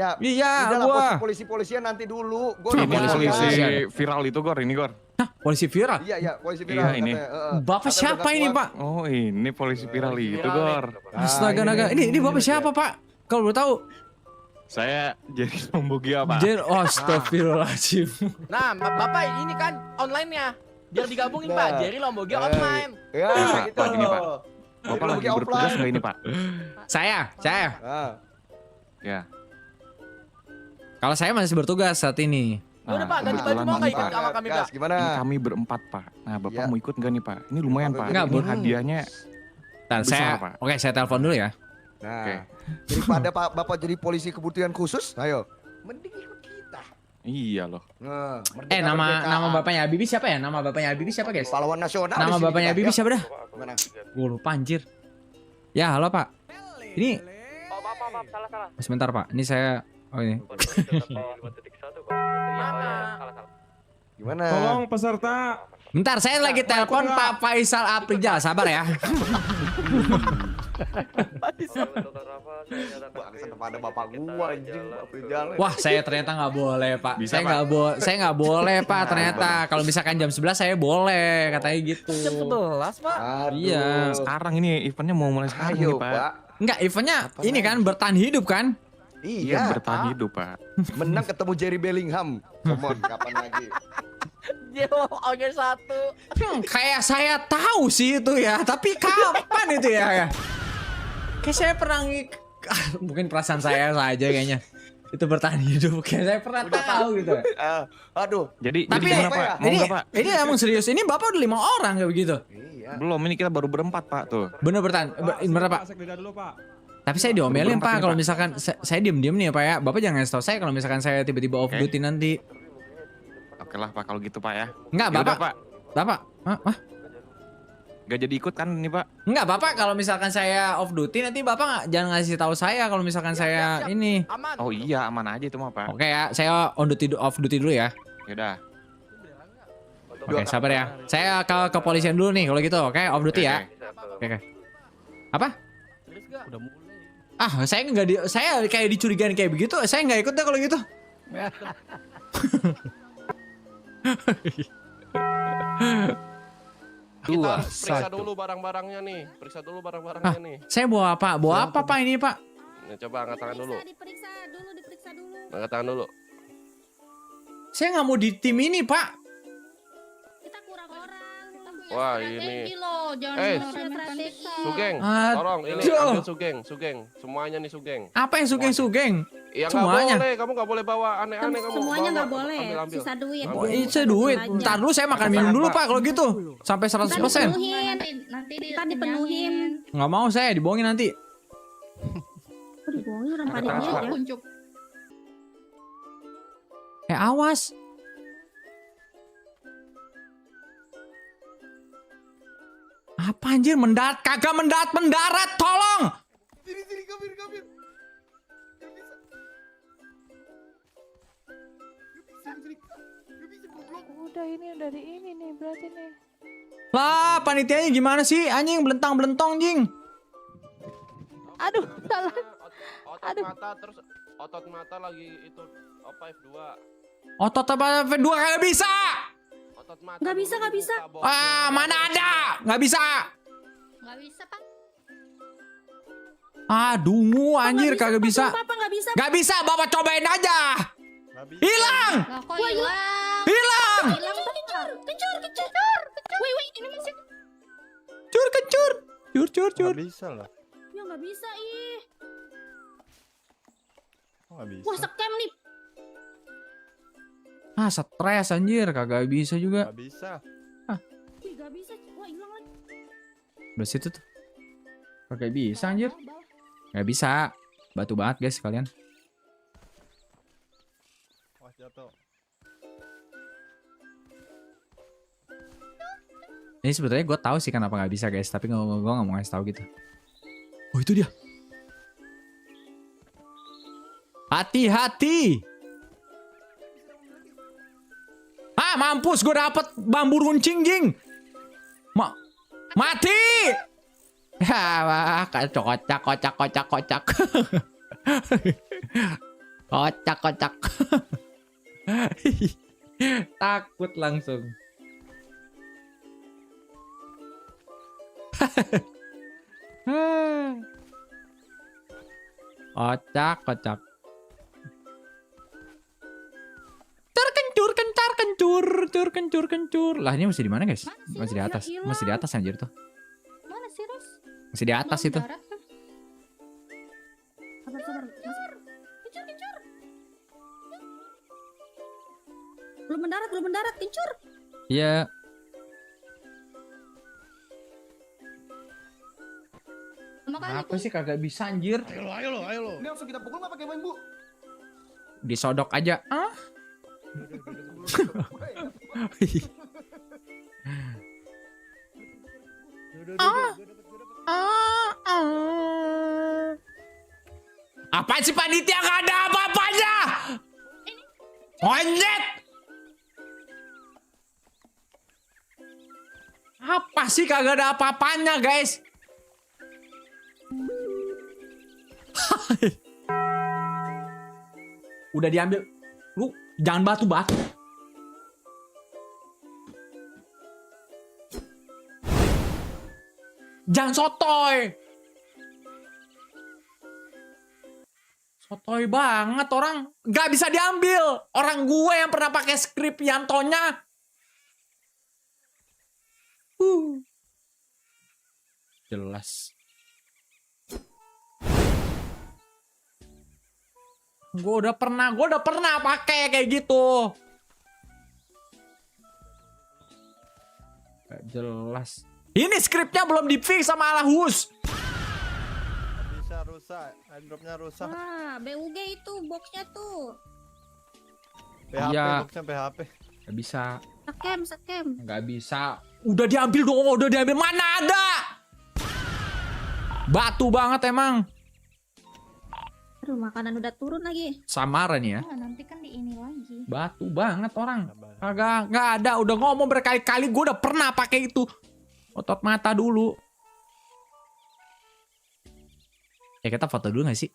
Ya, Iya, udahlah, gua. polisi-polisian nanti dulu. Gua Ini udah polisi bilang. viral itu Gor, ini Gor. Hah, polisi viral? Iya, polisi viral. Iya, ini. Katanya, Bapak katanya siapa udah ini, kuat. Pak? Oh, ini polisi viral itu Gor. Astaga naga. Ini Bapak siapa, Pak? Kalau boleh tahu. Saya jadi Lombogia, Pak. Astagfirullahaladzim. Nah, Bapak ini kan online-nya. Biar digabungin Pak, Jerry Lombogia online. Ya, Pak, gitu. Pak, gini, Pak. Bapak lagi Lombogia bertugas offline. nggak ini, Pak? Saya. Ah. Ya. Kalau saya masih bertugas saat ini. Udah Pak, ganti baju kebetulan mau nih, nggak ikut Pak. sama kami Gas, Pak? gimana? Ini kami berempat, Pak. Nah, Bapak Iya. mau ikut nggak nih, Pak? Ini lumayan, Pak. Nggak, Ini hadiahnya. Ntar, Besar, saya, Pak. oke, saya telepon dulu ya. Nah, Oke. daripada Bapak jadi polisi kebutuhan khusus, ayo. Mending ikut kita. Iya loh. Nah, merdeka, Nama merdeka. bapaknya Habibie siapa ya? Nama bapaknya Habibie siapa, guys? Pahlawan nasional. Nama di sini bapaknya kita. Habibie Ya. siapa dah? Gimana? Gue lupa anjir. Ya, halo Pak. Ini Oh, maaf, salah. sebentar Pak. Ini saya ini. Gimana? Tolong peserta. Bentar, saya lagi telepon Pak Faisal Aprijal. Sabar ya. Bangsa kepada bapak gua anjing, Bapak jalan. Wah, saya ternyata nggak boleh Pak. Bisa, Saya nggak boleh Pak. Ternyata kalau misalkan jam 11 saya boleh, katanya gitu. Jam 11 Pak. Aduh. Iya. Sekarang ini eventnya mau mulai sekarang Ayo, nih, Pak. Pak. Enggak, eventnya ini kan bertahan hidup kan? Iya, Iya, bertahan Pak. hidup, Pak. Menang ketemu Jerry Bellingham. Come on, kapan lagi? Yo, oke 1. Kayak saya tahu sih itu ya, tapi kapan itu ya? Kayak saya pernah mungkin perasaan saya saja kayaknya. Itu bertahan hidup, kayak saya pernah tahu gitu. Aduh. Jadi Tapi gimana, Pak? Mau ini, nggak, Pak? ini emang serius. Ini Bapak udah 5 orang kayak begitu. Iya. Belum, ini kita baru berempat, Pak, tuh. Bener bertahan. Bener Pak. Sekedar dulu, Pak. Tapi saya diomelin Berempat Pak ini, kalau Pak. misalkan saya diem-diem nih ya Pak ya. Bapak jangan ngasih tau saya kalau misalkan saya tiba-tiba off Oke. duty nanti. Oke lah, Pak, kalau gitu, Pak ya. Enggak, Yaudah, Bapak. Pak. Bapak. Hah? Gak jadi ikut kan ini, Pak? Enggak, Bapak kalau misalkan saya off duty nanti Bapak jangan ngasih tahu saya kalau misalkan saya siap. ini. Aman. Oh iya, aman aja itu mah, Pak. Oke ya, saya off duty dulu ya. Yaudah. Oke, sabar ya. Saya ke kepolisian dulu nih kalau gitu. Oke, off duty ya. Oke. Apa? Serius gak? Udah mulai. Ah, saya nggak saya kayak dicurigain kayak begitu. Saya nggak ikut deh kalau gitu. Kita periksa dulu barang-barangnya nih. Periksa dulu barang-barangnya nih. Saya bawa apa? Bawa apa Pak ini Pak? Nih, coba angkat tangan dulu. Diperiksa dulu. Angkat tangan dulu. Saya nggak mau di tim ini Pak. Kita kurang orang. Kita punya Wah, strategi ini. loh, jangan Eh, strategi. Sugeng, Aduh. tolong ini ambil Sugeng. Semuanya nih Sugeng. Apa yang sugeng-sugeng? Ya nggak Semuanya. boleh, kamu nggak boleh bawa aneh-aneh kamu. Semuanya Bawa, nggak boleh. Ambil. Sisa duit. Bawa. Itu duit. Ntar dulu saya makan minum dulu Pak kalau gitu. Sampai 100%. Dipenuhin. Nanti dipenuhin. Nggak mau saya dibohongin nanti. Kok dibohongin orang Angkat paniknya tangan, ya? Pak. Awas. Apa anjir kagak mendarat tolong. Sini, kabir. Udah ini dari ini nih berarti nih. Lah, panitianya gimana sih? Anjing belentang-belentong jing. Aduh, salah. Otot Aduh. mata terus otot mata lagi itu apa F2. Otot apa V2 kagak bisa. Otot mata. Nggak bisa, dulu nggak bisa. dibuka, bos. Ah, mana ada? Nggak bisa. Nggak bisa Pak. Dungu anjir kagak bisa. Papa nggak bisa. Nggak bisa, Bapak cobain aja. Hilang. Lah kok hilang? Hilang. Hilang kencur. Wih, ini masih. Kencur. Cur. Bisa lah. Ya nggak bisa ih. Nggak bisa. Wah scam nih. Stres anjir kagak bisa juga. Nggak bisa. Wih nggak bisa. Wah hilang lagi. Udah situ tuh. Kagak bisa anjir. Nggak bisa. Batu banget guys kalian. Wah, jatuh. Ini sebetulnya gue tahu sih kenapa nggak bisa guys, tapi gue nggak mau ngasih tahu gitu. Oh itu dia. Hati-hati. Mampus gue dapet bambu runcing jing. Mati. Ya, kocak. Kocak. Takut langsung. Kocak. Kencur. Lah ini masih di mana, guys? Masih di atas. hilang. Masih di atas anjir tuh. Mana sih, Ros? Masih di atas itu. Sabar. Kencur. Belum mendarat, kencur. Iya. Makanya Apa sih kagak bisa anjir? Ayo lo. Ini langsung kita pukul nggak pakai main bu? Disodok aja. Apaan sih panitia, gak ada apa-apanya? Anjir! Apa sih kagak ada apa-apanya, guys? Udah diambil. Lu jangan batu-batu. Jangan sotoy. Sotoy banget orang. Gak bisa diambil. Orang gue yang pernah pakai skrip Yantonya. Jelas. Gue udah pernah pakai kayak gitu. Gak jelas. Ini skripnya belum di-fix sama Alahus. Bisa rusak, airdropnya rusak. Wah, BUG itu boxnya tuh. PHP Iya. boxnya PHP. Gak bisa. Sakem. Gak bisa. Udah diambil dong, udah diambil. Mana ada? Batu banget emang. Aduh, makanan udah turun lagi. Samaran ya. Nah, nanti kan di ini lagi. Batu banget orang. Sabar. Kagak, nggak ada. Udah ngomong berkali-kali. Gue udah pernah pakai itu. Otot mata dulu. Ya kita foto dulu gak sih?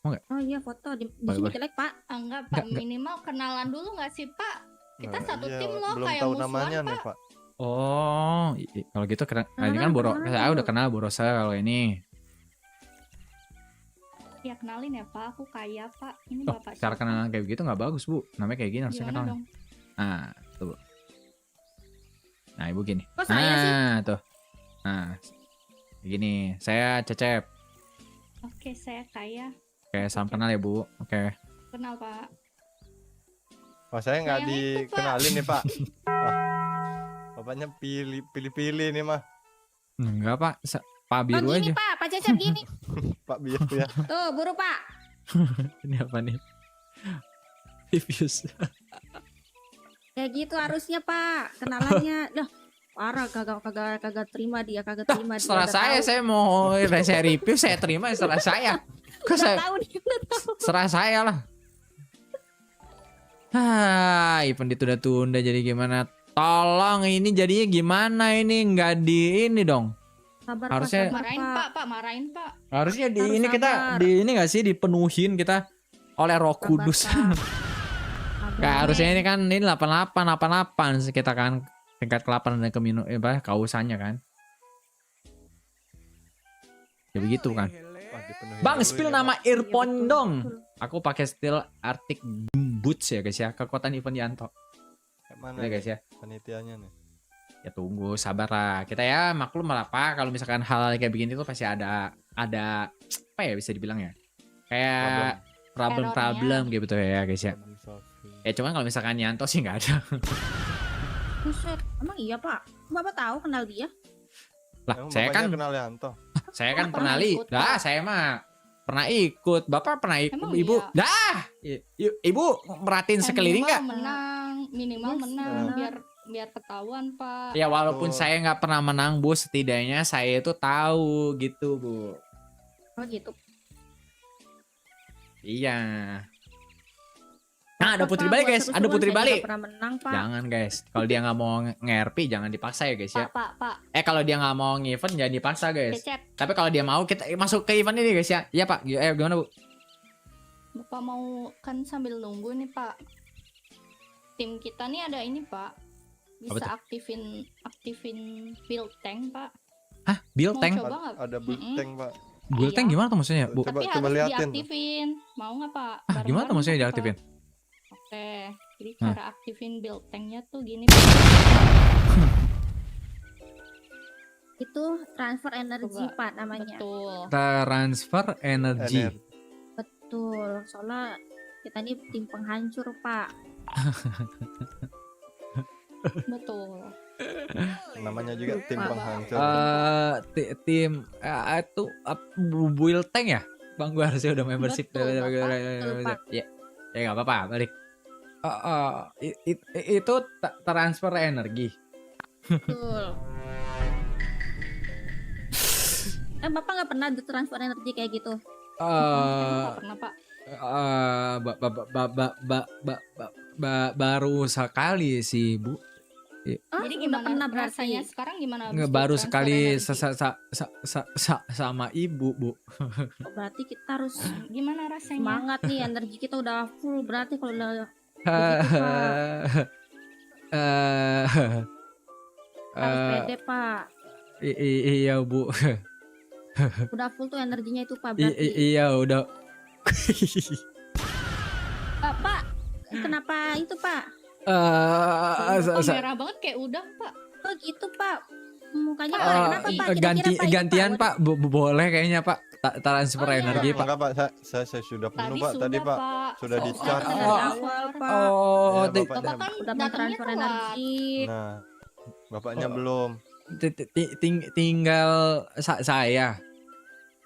Oh iya, foto di Boleh, sini boleh. jelek, Pak. Enggak, Pak. Minimal kenalan dulu nggak sih, Pak? Kita Nah, satu iya, tim loh, belum kayak tahu musuhan, namanya Pak. nih, Pak. Oh, kalau gitu nah, ini kan saya udah kenal Borosa kalau ini. Ya kenalin ya, Pak. Aku kaya, Pak. Ini Oh, Bapak cara siapa? kenalan kayak begitu nggak bagus, Bu. Namanya kayak gini harusnya Gimana kenal. dong? Nah, tuh, Bu. Nah, Ibu gini. Kok saya sih? Nah, tuh. Nah, gini. Saya Cecep. Oke, saya kaya. Oke, salam kenal ya, Bu. Oke. Kenal, Pak. Wah, saya nggak Saya yang itu, Pak. dikenalin nih, Pak. Wah, bapaknya pilih-pilih nih, mah. Enggak, Pak. Pak Oh biru gini, aja. Pak. Pak Cecep gini. Pak biru ya. Tuh, buru, Pak. Ini apa nih? Reviews. Kayak gitu harusnya, Pak. Kenalannya. Dah, parah kagak terima dia, kagak terima dia. Setelah Udah saya tahu. mau saya review, saya terima setelah saya. Kok Udah saya tahu dia, udah tahu. serah saya lah. Event ditunda-tunda jadi gimana? Tolong ini jadinya gimana ini? Nggak di ini dong. Sabar, Harusnya- Pak, sabar, Marahin, Pak. Pak, marahin, Pak. Harusnya di Harus ini kita sabar. di ini nggak sih dipenuhin kita oleh Roh Sabar, Kudus. Pak. Sabar, Kayak harusnya Nek. ini kan ini 88 sih kita kan tingkat ke-8 dan kausannya kan. Ya begitu kan. Wah, dipenuhin Bang, dulu spill ya, nama Pak. earphone Iya, betul, dong. betul. Aku pakai steel Arctic Boots ya guys ya. Kekuatan Ivan Yanto. Kayak mana Ya guys ya. panitianya nih? Ya tunggu, sabar lah. Kita ya maklum lah Pak. Kalau misalkan hal kayak begini tuh pasti ada apa ya bisa dibilang ya. Kayak problem gitu ya guys ya. Problem solving. Ya cuman kalau misalkan Yanto sih nggak ada. Buset, emang iya, Pak? Bapak tahu kenal dia? Lah, Emang saya bapaknya kan kenal Yanto. saya kan Pernah pernah ikut, Dah, Pak. saya mah pernah ikut. Bapak pernah ikut. Emang Ibu. iya? Dah. Ibu merhatiin sekeliling nggak? Minimal Yes, menang benar. biar ketahuan, Pak. Ya walaupun Betul. saya nggak pernah menang Bu, setidaknya saya itu tahu gitu Bu. Oh gitu. Iya. Nah ada Bapak, Putri Pak, balik buat guys, ada seru-seruan Putri saya balik. juga pernah menang, Pak. Jangan guys, kalau dia nggak mau nge-RP jangan dipaksa ya guys ya. Pak. Kalau dia nggak mau nge-event jangan dipaksa guys. Cecep. Tapi kalau dia mau kita masuk ke event ini guys ya. Iya Pak, gimana Bu? Bapak mau kan sambil nunggu nih Pak. Tim kita nih ada ini Pak. Apa Bisa aktifin build tank Pak. Hah, build Mau tank? coba nggak? Ada tank, Pak. Build tank Iya. gimana tuh maksudnya, Bu? Coba- Tapi coba harus liatin tuh. diaktifin. Mau nggak Pak? Ah, gimana tuh Bareng-bareng maksudnya Pak. diaktifin? Oke. Jadi Hah. cara aktifin build tanknya tuh gini Pak. Itu transfer energi Coba. Pak namanya. Betul. Transfer energy. Betul. Soalnya kita ini tim penghancur Pak. Betul. Namanya juga tim Lupa. penghancur. Tim itu build tank ya? Bang, gua harusnya udah membership. Betul, Betul, Pak. Ya, ya nggak apa-apa, balik. Itu transfer energi. Betul. Bapak nggak pernah transfer energi kayak gitu? Nggak pernah Pak. Baru sekali sih, Bu. Jadi udah pernah gimana berarti? rasanya sekarang gimana? Nggak, habis baru transfer sekali energi? sama Ibu, Bu. Oh, berarti kita harus Gimana rasanya? semangat nih, energi kita udah full berarti kalau udah harus pede Pak. Iya, Bu. Udah full tuh energinya itu Pak berarti. Iya, udah. Pak, kenapa itu Pak? Kok merah banget kayak udang Pak? Oh gitu Pak. Mukanya Pak, kenapa Pak? Kira-kira gantian itu, Pak, boleh kayaknya Pak. Transfer Oh, iya. energi Pak. Enggak, Pak. Saya sudah penuh, Pak. Tadi, Pak. Sudah Soalnya di-charge. dari Oh. awal, Pak. Oh, Ya, Bapak. Bapak kan Udah mau datangnya transfer telat. energi. Nah, bapaknya Oh. belum. tinggal saya.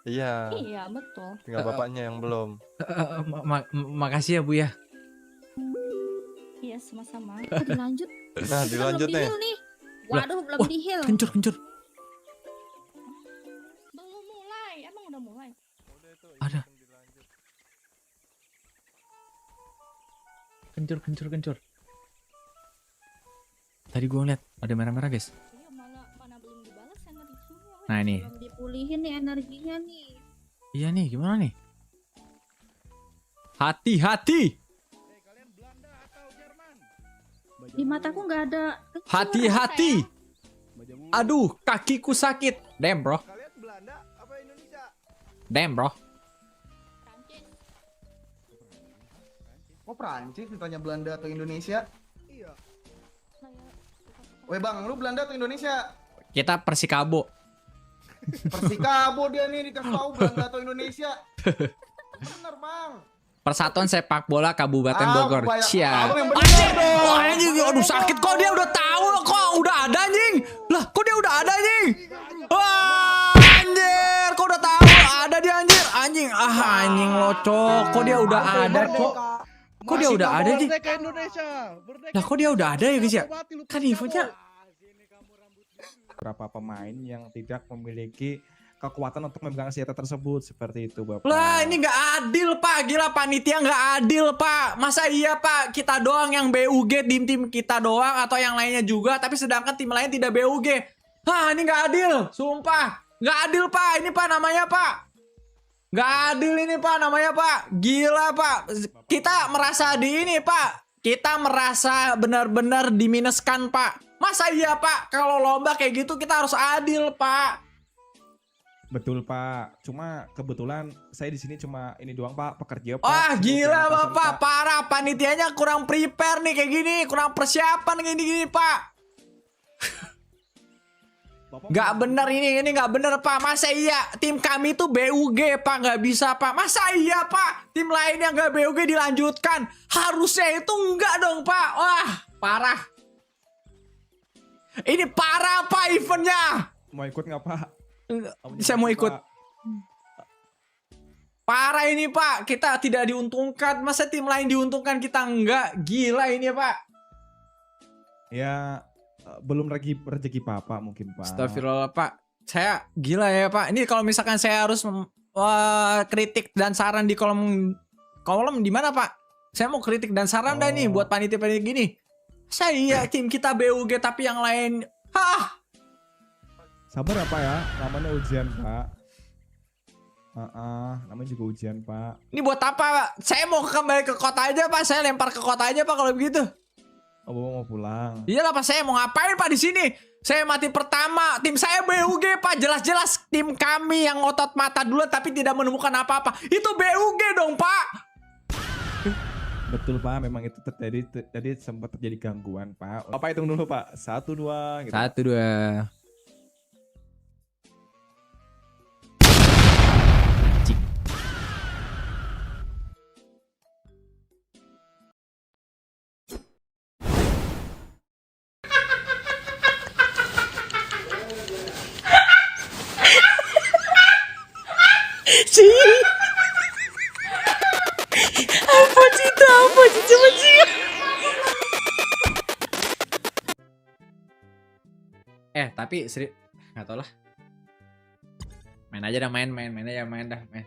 Iya, Iya betul. tinggal bapaknya yang belum. Makasih ya, Bu ya. Iya sama-sama. Oh, dilanjut. Nah, dilanjut belum nih. di-heal nih. Waduh, belum Wah, di-heal. Kencur. Belum mulai. Emang udah mulai? Ada. Kencur. Tadi gua ngeliat ada merah-merah, guys. Iya mana belum dibalas energinya. Nah, ini. Belum dipulihin nih energinya nih. Iya nih, gimana nih? Hati-hati. Di mataku nggak ada. kencur. Hati-hati. Aduh, kakiku sakit. Damn, bro. Kalian Belanda apa Indonesia? Damn, bro. Prancis. Oh Prancis ditanya Belanda atau Indonesia? Iya. Saya Weh bang, lu Belanda atau Indonesia? Kita Persikabo. Persikabo dia nih dikasih tahu Belanda atau Indonesia. Bener bang. Persatuan Sepak Bola Kabupaten Bogor. Cia. Abang yang bener Anjing, dong. wah, anjing, aduh sakit kok dia udah tahu loh, kok udah ada anjing. Lah, kok dia udah ada anjing? Wah, anjir, kok udah tahu ada dia anjir. Anjing, anjing lo, Cok. Kok dia udah ada, Cok? Kok dia udah ada anjing? Merdeka Indonesia. Merdeka. Lah, kok dia udah ada ya, guys ya? Kan infonya beberapa pemain yang tidak memiliki kekuatan untuk memegang senjata tersebut, seperti itu Bapak. lah, ini nggak adil Pak, gila panitia nggak adil Pak. Masa iya Pak, kita doang yang BUG, tim kita doang atau yang lainnya juga, tapi sedangkan tim lain tidak BUG. Hah, ini nggak adil, sumpah. Nggak adil Pak, ini Pak namanya Pak. Nggak adil ini Pak namanya Pak. Gila Pak, kita merasa di ini Pak. Kita merasa benar-benar diminuskan Pak. Masa iya Pak, kalau lomba kayak gitu kita harus adil Pak. Betul Pak, cuma kebetulan saya di sini cuma ini doang Pak, pekerja Pak. Wah Sebagai gila atasan, Bapak, parah, panitianya kurang prepare nih kayak gini, kurang persiapan gini Pak. Bapak Gak bener ini gak bener Pak. Masa iya tim kami tuh BUG Pak, gak bisa Pak. Masa iya Pak tim lain yang gak BUG dilanjutkan? Harusnya itu enggak dong Pak. Wah parah. Ini parah Pak eventnya. mau ikut nggak Pak? Saya mau ikut. Pak. Parah ini Pak, kita tidak diuntungkan. Masa tim lain diuntungkan kita enggak? Gila ini Pak. Ya belum rezeki Bapak mungkin Pak. Astagfirullah Pak. Saya gila ya Pak. Ini kalau misalkan saya harus kritik dan saran di kolom di mana Pak? Saya mau kritik dan saran dah nih buat panitia-panitia gini. Saya tim kita BUG tapi yang lain. Hah. Sabar ya Pak ya, namanya ujian Pak. Namanya juga ujian pak. Ini buat apa, Pak? Saya mau kembali ke kota aja, Pak. Saya lempar ke kota aja, Pak, kalau begitu. Oh bapak mau pulang. Iyalah, Pak. Saya mau ngapain, Pak, di sini? Saya mati pertama. Tim saya BUG, Pak. Jelas-jelas tim kami yang otot mata dulu tapi tidak menemukan apa-apa. Itu BUG dong, Pak. Betul pak, memang itu terjadi. Tadi sempat terjadi gangguan pak. Bapak hitung dulu pak. 1, 2 gitu. 1, 2. Tapi nggak tau lah. Main aja dah, main aja, main dah, main.